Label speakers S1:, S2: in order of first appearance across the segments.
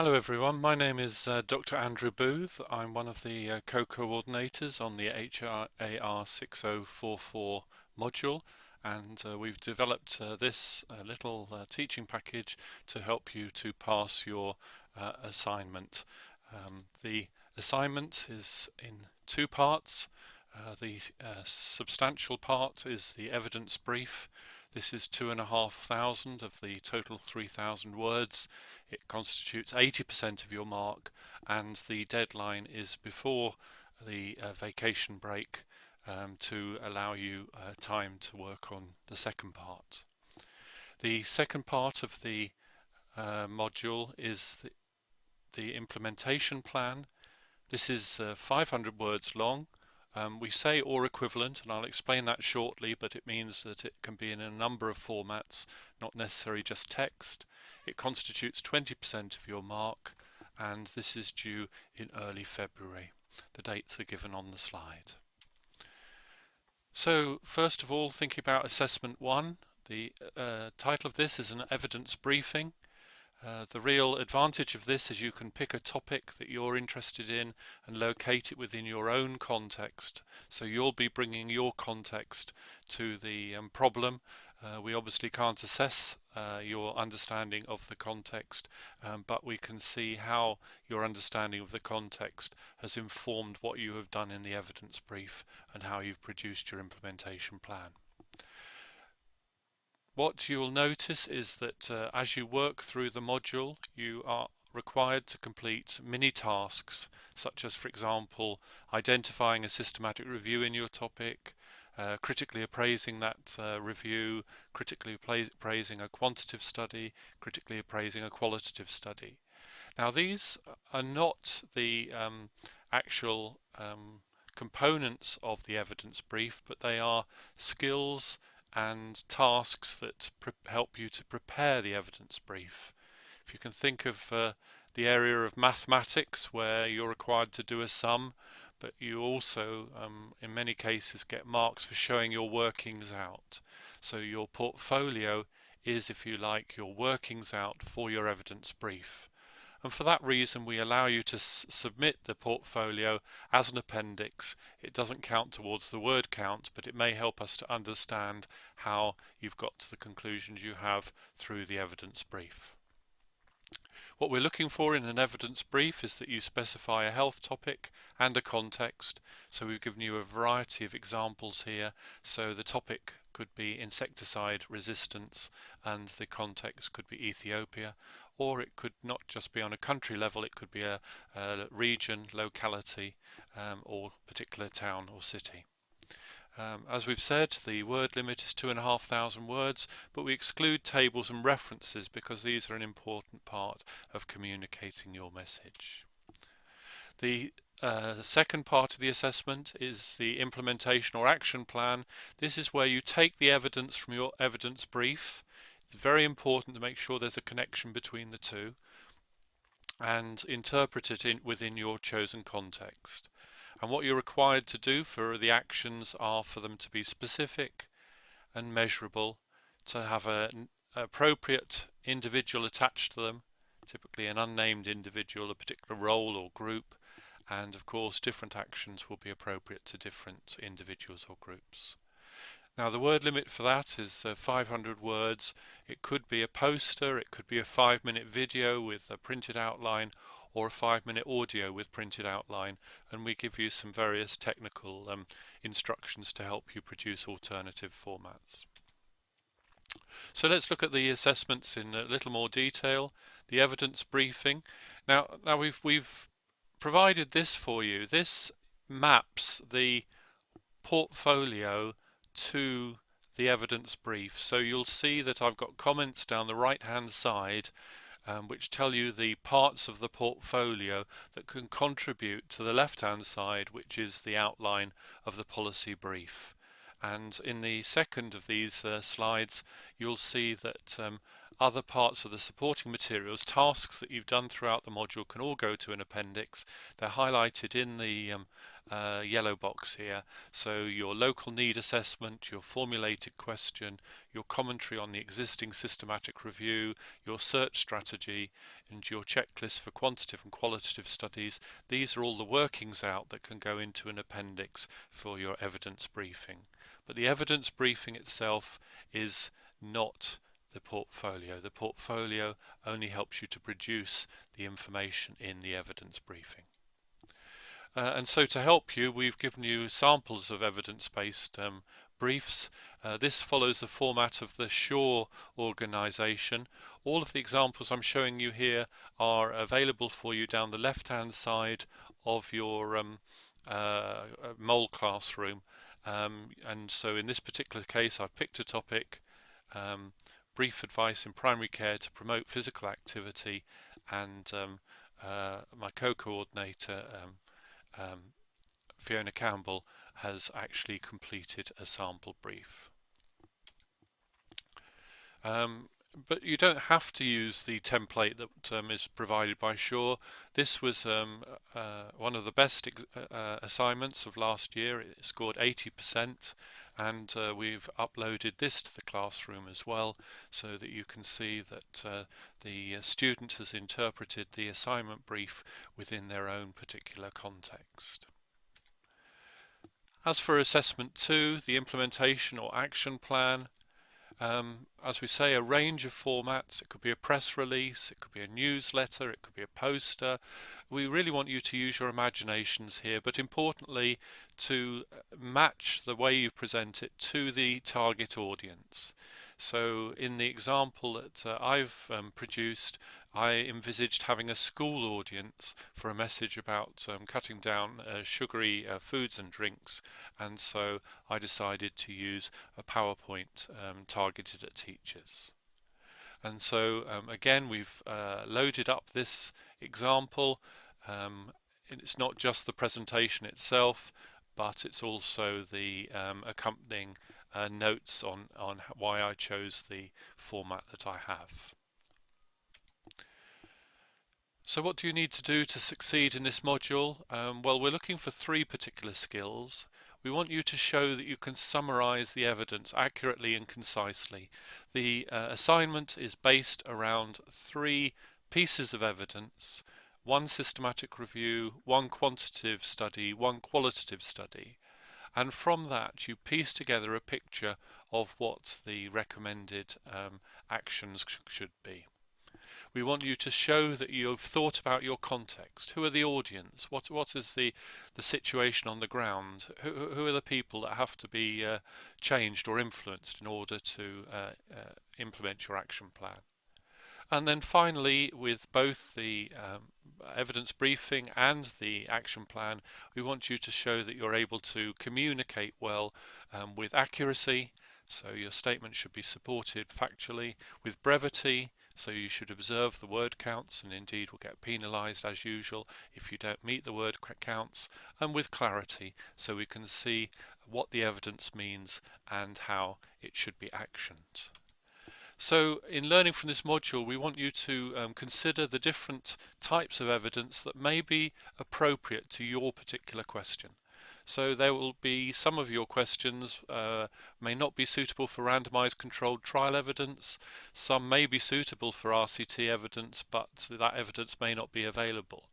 S1: Hello everyone, my name is Dr. Andrew Booth. I'm one of the co-coordinators on the ScHARR 6044 module, and we've developed this little teaching package to help you to pass your assignment. The assignment is in two parts. The substantial part is the evidence brief. This is 2,500 of the total 3,000 words. It constitutes 80% of your mark, and the deadline is before the vacation break to allow you time to work on the second part. The second part of the module is the implementation plan. This is 500 words long. We say or equivalent, and I'll explain that shortly, but it means that it can be in a number of formats, not necessarily just text. It constitutes 20% of your mark, and this is due in early February. The dates are given on the slide. So first of all, thinking about assessment 1, the title of this is an evidence briefing. The real advantage of this is you can pick a topic that you're interested in and locate it within your own context. So you'll be bringing your context to the problem. We obviously can't assess your understanding of the context, but we can see how your understanding of the context has informed what you have done in the evidence brief and how you've produced your implementation plan. What you will notice is that as you work through the module, you are required to complete mini tasks, such as, for example, identifying a systematic review in your topic, critically appraising that review, critically appraising a quantitative study, critically appraising a qualitative study. Now, these are not the actual components of the evidence brief, but they are skills and tasks that help you to prepare the evidence brief. If you can think of the area of mathematics where you're required to do a sum, but you also in many cases get marks for showing your workings out. So your portfolio is, if you like, your workings out for your evidence brief. And for that reason we allow you to submit the portfolio as an appendix. It doesn't count towards the word count, but it may help us to understand how you've got to the conclusions you have through the evidence brief. What we're looking for in an evidence brief is that you specify a health topic and a context. So we've given you a variety of examples here. So the topic could be insecticide resistance and the context could be Ethiopia, or it could not just be on a country level, it could be a region, locality, or particular town or city. As we've said, the word limit is 2,500 words, but we exclude tables and references because these are an important part of communicating your message. The second part of the assessment is the implementation or action plan. This is where you take the evidence from your evidence brief. It's very important to make sure there's a connection between the two and interpret it within your chosen context. And what you're required to do for the actions are for them to be specific and measurable, to have an appropriate individual attached to them, typically an unnamed individual, a particular role or group, and of course different actions will be appropriate to different individuals or groups. Now the word limit for that is 500 words. It could be a poster, it could be a 5-minute video with a printed outline, or a 5-minute audio with printed outline, and we give you some various technical instructions to help you produce alternative formats. So let's look at the assessments in a little more detail. The evidence briefing. Now we've provided this for you. This maps the portfolio to the evidence brief. So you'll see that I've got comments down the right hand side which tell you the parts of the portfolio that can contribute to the left hand side, which is the outline of the policy brief. And in the second of these slides, you'll see that other parts of the supporting materials, tasks that you've done throughout the module, can all go to an appendix. They're highlighted in the yellow box here. So your local need assessment, your formulated question, your commentary on the existing systematic review, your search strategy, and your checklist for quantitative and qualitative studies. These are all the workings out that can go into an appendix for your evidence briefing. But the evidence briefing itself is not the portfolio. The portfolio only helps you to produce the information in the evidence briefing. And so to help you, we've given you samples of evidence-based briefs. This follows the format of the ScHARR organization. All of the examples I'm showing you here are available for you down the left-hand side of your mole classroom. And so in this particular case, I've picked a topic, brief advice in primary care to promote physical activity, and my co-coordinator Fiona Campbell has actually completed a sample brief. But you don't have to use the template that is provided by ScHARR. This was one of the best assignments of last year. It scored 80%, and we've uploaded this to the classroom as well, so that you can see that the student has interpreted the assignment brief within their own particular context. As for assessment 2, the implementation or action plan, as we say, a range of formats. It could be a press release, it could be a newsletter, it could be a poster. We really want you to use your imaginations here, but importantly to match the way you present it to the target audience. So in the example that I've produced, I envisaged having a school audience for a message about cutting down sugary foods and drinks, and so I decided to use a PowerPoint targeted at teachers. And so again, we've loaded up this example. It's not just the presentation itself, but it's also the accompanying notes on why I chose the format that I have. So what do you need to do to succeed in this module? Well, we're looking for 3 particular skills. We want you to show that you can summarize the evidence accurately and concisely. The assignment is based around 3 pieces of evidence: 1 systematic review, 1 quantitative study, 1 qualitative study. And from that you piece together a picture of what the recommended actions should be. We want you to show that you've thought about your context. Who are the audience? What is the situation on the ground? Who are the people that have to be changed or influenced in order to implement your action plan? And then finally, with both the evidence briefing and the action plan, we want you to show that you're able to communicate well with accuracy, so your statement should be supported factually, with brevity, so you should observe the word counts and indeed will get penalized as usual if you don't meet the word counts, and with clarity, so we can see what the evidence means and how it should be actioned. So in learning from this module, we want you to consider the different types of evidence that may be appropriate to your particular question. So there will be some of your questions may not be suitable for randomized controlled trial evidence. Some may be suitable for RCT evidence, but that evidence may not be available.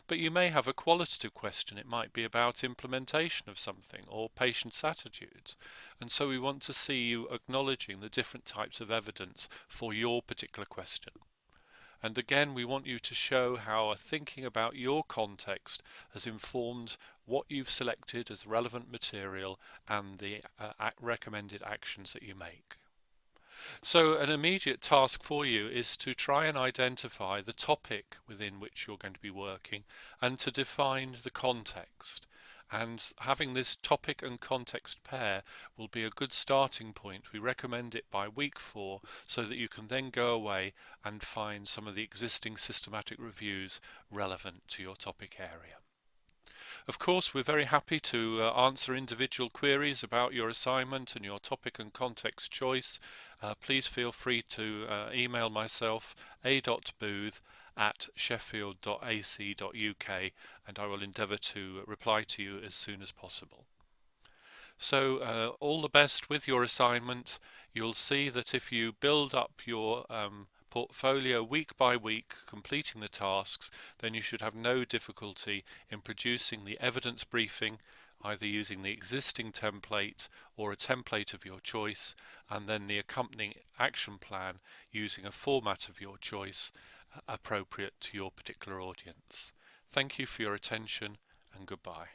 S1: But you may have a qualitative question. It might be about implementation of something or patient's attitudes. And so we want to see you acknowledging the different types of evidence for your particular question. And again, we want you to show how thinking about your context has informed what you've selected as relevant material and the recommended actions that you make. So an immediate task for you is to try and identify the topic within which you're going to be working and to define the context. And having this topic and context pair will be a good starting point. We recommend it by week 4 so that you can then go away and find some of the existing systematic reviews relevant to your topic area. Of course, we're very happy to answer individual queries about your assignment and your topic and context choice. Please feel free to email myself a.booth@sheffield.ac.uk, and I will endeavour to reply to you as soon as possible. So all the best with your assignment. You'll see that if you build up your portfolio week by week, completing the tasks, then you should have no difficulty in producing the evidence briefing, either using the existing template or a template of your choice, and then the accompanying action plan using a format of your choice appropriate to your particular audience. Thank you for your attention, and goodbye.